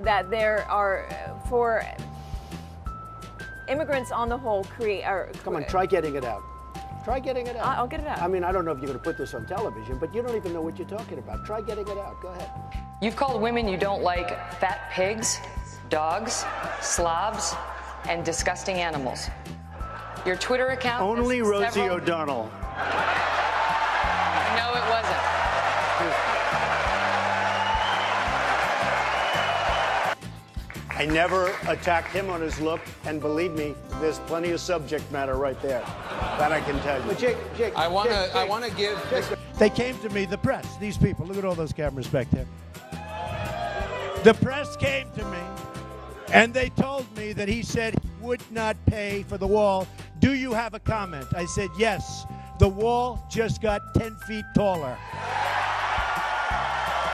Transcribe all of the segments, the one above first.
that there are, for immigrants on the whole, Come on, try getting it out. Try getting it out. I'll get it out. I mean, I don't know if you're going to put this on television, but you don't even know what you're talking about. Try getting it out. Go ahead. You've called women you don't like fat pigs, dogs, slobs, and disgusting animals. Your Twitter account... Only Rosie O'Donnell. No, it wasn't. I never attacked him on his look, and believe me, there's plenty of subject matter right there. That I can tell you. But Jake, I want to give... They came to me, the press, these people. Look at all those cameras back there. The press came to me, and they told me that he said he would not pay for the wall. Do you have a comment? I said, yes. The wall just got 10 feet taller.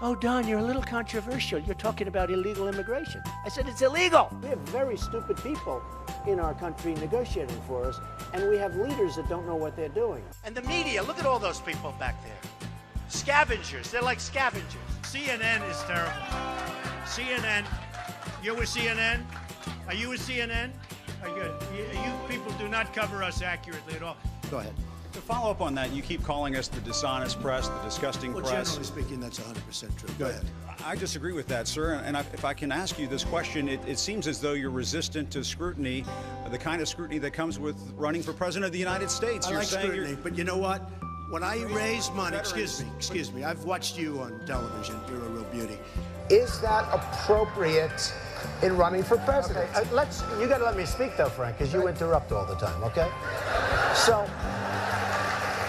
Oh, Don, you're a little controversial. You're talking about illegal immigration. I said, it's illegal. We have very stupid people in our country negotiating for us, and we have leaders that don't know what they're doing. And the media, look at all those people back there. Scavengers, they're like scavengers. CNN is terrible. CNN, you're with CNN? Are you with CNN? Are you, you people do not cover us accurately at all. Go ahead. To follow up on that, you keep calling us the dishonest press, the disgusting press. Generally speaking, that's 100% true. Go ahead. I disagree with that, sir. And if I can ask you this question, it seems as though you're resistant to scrutiny, the kind of scrutiny that comes with running for president of the United States. I like scrutiny, but you know what? When I raise money, excuse me, I've watched you on television. You're a real beauty. Is that appropriate in running for president? Okay, you got to let me speak though, Frank, because you interrupt all the time, okay? So,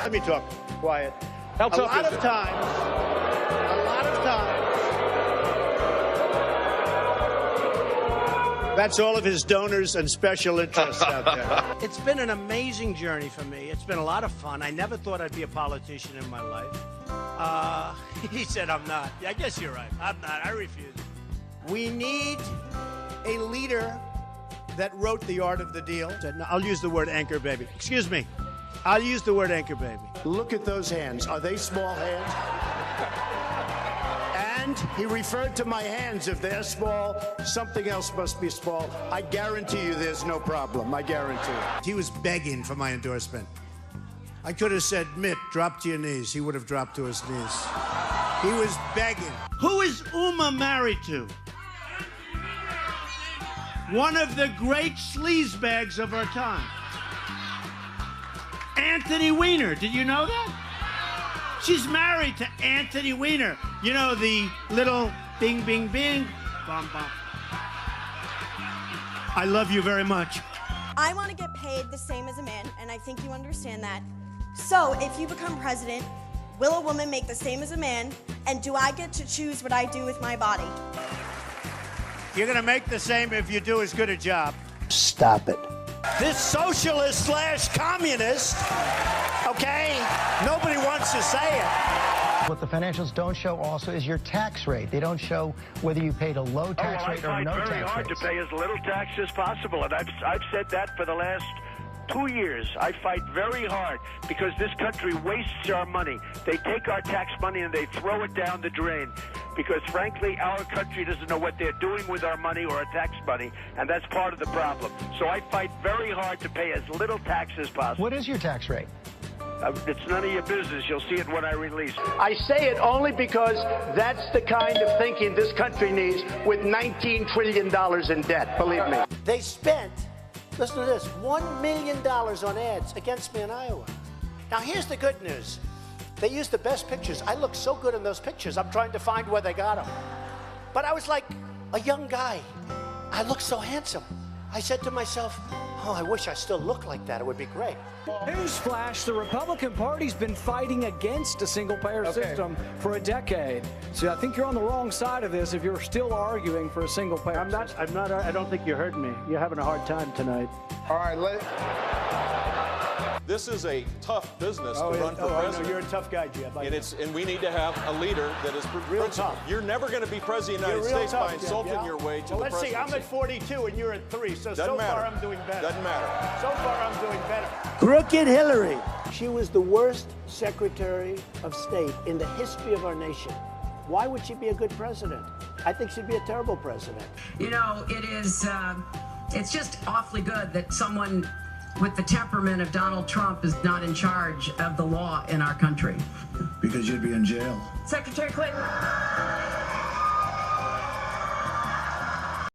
let me talk quiet. A lot of times, that's all of his donors and special interests out there. It's been an amazing journey for me. It's been a lot of fun. I never thought I'd be a politician in my life. He said I'm not. Yeah, I guess you're right. I'm not. I refuse. We need a leader that wrote The Art of the Deal. I'll use the word anchor baby. Excuse me. I'll use the word anchor baby. Look at those hands. Are they small hands? And he referred to my hands. If they're small, something else must be small. I guarantee you there's no problem. I guarantee it. He was begging for my endorsement. I could have said, Mitt, drop to your knees. He would have dropped to his knees. He was begging. Who is Uma married to? One of the great sleazebags of our time. Anthony Weiner. Did you know that? She's married to Anthony Weiner. You know, the little bing, bing, bing, bum, bum. I love you very much. I want to get paid the same as a man, and I think you understand that. So, if you become president, will a woman make the same as a man, and do I get to choose what I do with my body? You're going to make the same if you do as good a job. Stop it. This socialist / communist, okay? Nobody wants to say it. What the financials don't show also is your tax rate. They don't show whether you paid a low tax rate or no tax rate. I fight very hard to pay as little tax as possible, and I've said that for the last 2 years. I fight very hard because this country wastes our money. They take our tax money and they throw it down the drain because, frankly, our country doesn't know what they're doing with our money or our tax money, and that's part of the problem. So I fight very hard to pay as little tax as possible. What is your tax rate? It's none of your business. You'll see it when I release. I say it only because that's the kind of thinking this country needs with $19 trillion in debt, believe me. They spent, listen to this, $1 million on ads against me in Iowa. Now, here's the good news. They used the best pictures. I look so good in those pictures. I'm trying to find where they got them. But I was like a young guy. I looked so handsome. I said to myself, oh, I wish I still looked like that. It would be great. Newsflash, the Republican Party's been fighting against a single-payer system for a decade. So I think you're on the wrong side of this if you're still arguing for a single-payer system. I don't think you heard me. You're having a hard time tonight. All right, This is a tough business to run for president. You're a tough guy, Jeb. And we need to have a leader that is real tough. You're never going to be president of the United States by insulting your way to the presidency. Let's see, I'm at 42 and you're at 3, so far I'm doing better. Doesn't matter. So far I'm doing better. Crooked Hillary. She was the worst Secretary of State in the history of our nation. Why would she be a good president? I think she'd be a terrible president. You know, it is, it's just awfully good that someone with the temperament of Donald Trump is not in charge of the law in our country. Because you'd be in jail. Secretary Clinton.